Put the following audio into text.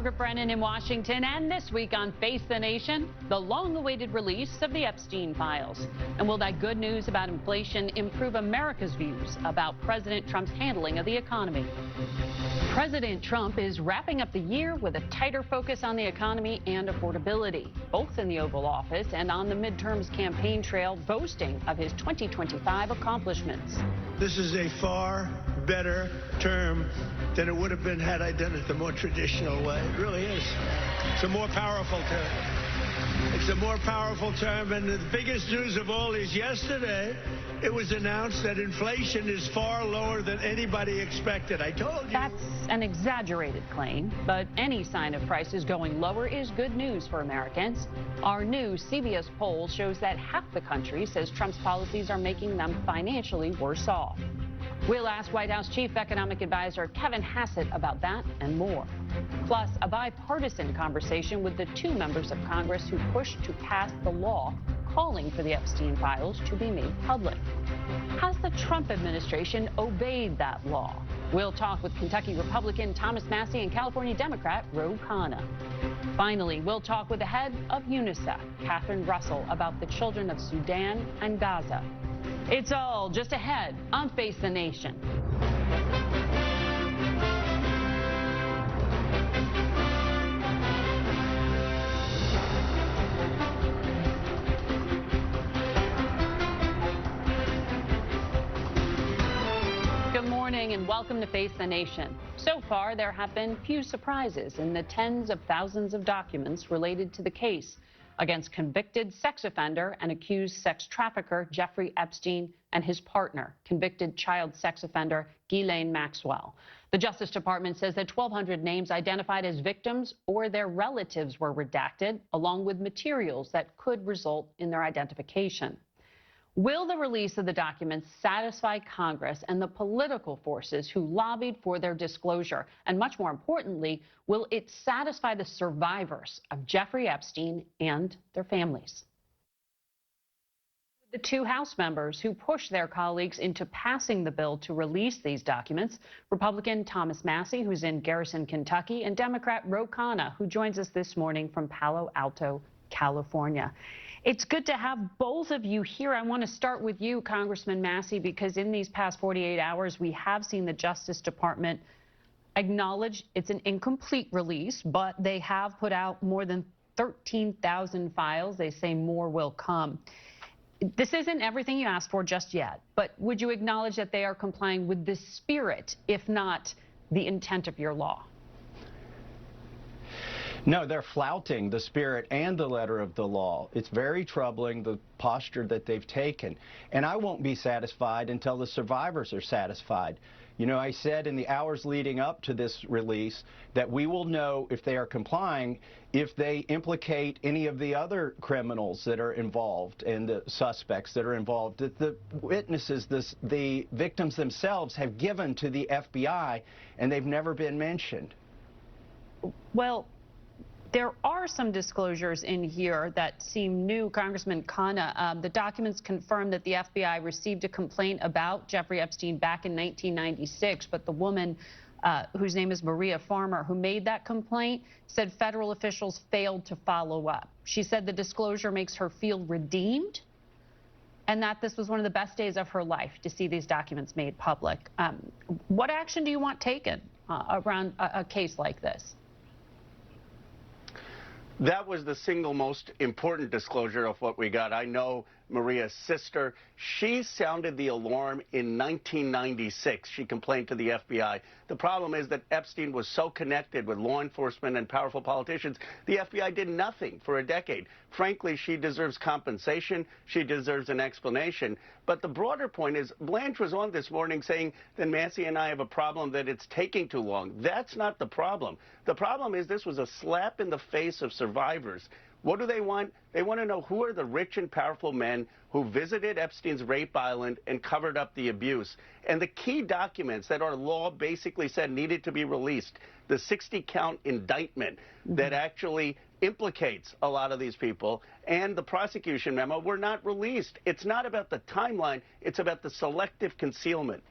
Margaret Brennan in Washington, and this week on Face the Nation, the long-awaited release of the Epstein files. And will that good news about inflation improve America's views about President Trump's handling of the economy? President Trump is wrapping up the year with a tighter focus on the economy and affordability, both in the Oval Office and on the midterms campaign trail, boasting of his 2025 accomplishments. This is a far better term than it would have been had I done it the more traditional way. It really is. It's a more powerful term. It's a more powerful term, and the biggest news of all is yesterday it was announced that inflation is far lower than anybody expected. I told you. That's an exaggerated claim, but any sign of prices going lower is good news for Americans. Our new CBS poll shows that half the country says Trump's policies are making them financially worse off. We'll ask White House Chief Economic Advisor Kevin Hassett about that and more. Plus, a bipartisan conversation with the two members of Congress who pushed to pass the law calling for the Epstein files to be made public. Has the Trump administration obeyed that law? We'll talk with Kentucky Republican Thomas Massie and California Democrat Ro Khanna. Finally, we'll talk with the head of UNICEF, Catherine Russell, about the children of Sudan and Gaza. It's all just ahead on Face the Nation. Good morning and welcome to Face the Nation. So far, there have been few surprises in the tens of thousands of documents related to the case against convicted sex offender and accused sex trafficker Jeffrey Epstein and his partner, convicted child sex offender Ghislaine Maxwell. The Justice Department says that 1,200 names identified as victims or their relatives were redacted, along with materials that could result in their identification. Will the release of the documents satisfy Congress and the political forces who lobbied for their disclosure? And much more importantly, will it satisfy the survivors of Jeffrey Epstein and their families? The two House members who pushed their colleagues into passing the bill to release these documents, Republican Thomas Massie, who's in Garrison, Kentucky, and Democrat Ro Khanna, who joins us this morning from Palo Alto, California. It's good to have both of you here. I want to start with you, Congressman Massie, because in these past 48 hours, we have seen the Justice Department acknowledge it's an incomplete release, but they have put out more than 13,000 files. They say more will come. This isn't everything you asked for just yet, but would you acknowledge that they are complying with the spirit, if not the intent of your law? No, they're flouting the spirit and the letter of the law. It's very troubling, the posture that they've taken. And I won't be satisfied until the survivors are satisfied. You know, I said in the hours leading up to this release that we will know if they are complying if they implicate any of the other criminals that are involved and the suspects that are involved, that the witnesses, the victims themselves have given to the FBI, and they've never been mentioned. Well, there are some disclosures in here that seem new. Congressman Khanna, the documents confirm that the FBI received a complaint about Jeffrey Epstein back in 1996, but the woman whose name is Maria Farmer, who made that complaint, said federal officials failed to follow up. She said the disclosure makes her feel redeemed and that this was one of the best days of her life to see these documents made public. What action do you want taken around a case like this? That was the single most important disclosure of what we got. I know Maria's sister. She sounded the alarm in 1996. She complained to the FBI. The problem is that Epstein was so connected with law enforcement and powerful politicians, the FBI did nothing for a decade. Frankly, she deserves compensation. She deserves an explanation. But the broader point is, Blanche was on this morning saying that Massie and I have a problem that it's taking too long. That's not the problem. The problem is this was a slap in the face of survivors. What do they want? They want to know who are the rich and powerful men who visited Epstein's rape island and covered up the abuse. And the key documents that our law basically said needed to be released, the 60-count indictment that actually implicates a lot of these people, and the prosecution memo were not released. It's not about the timeline. It's about the selective concealment.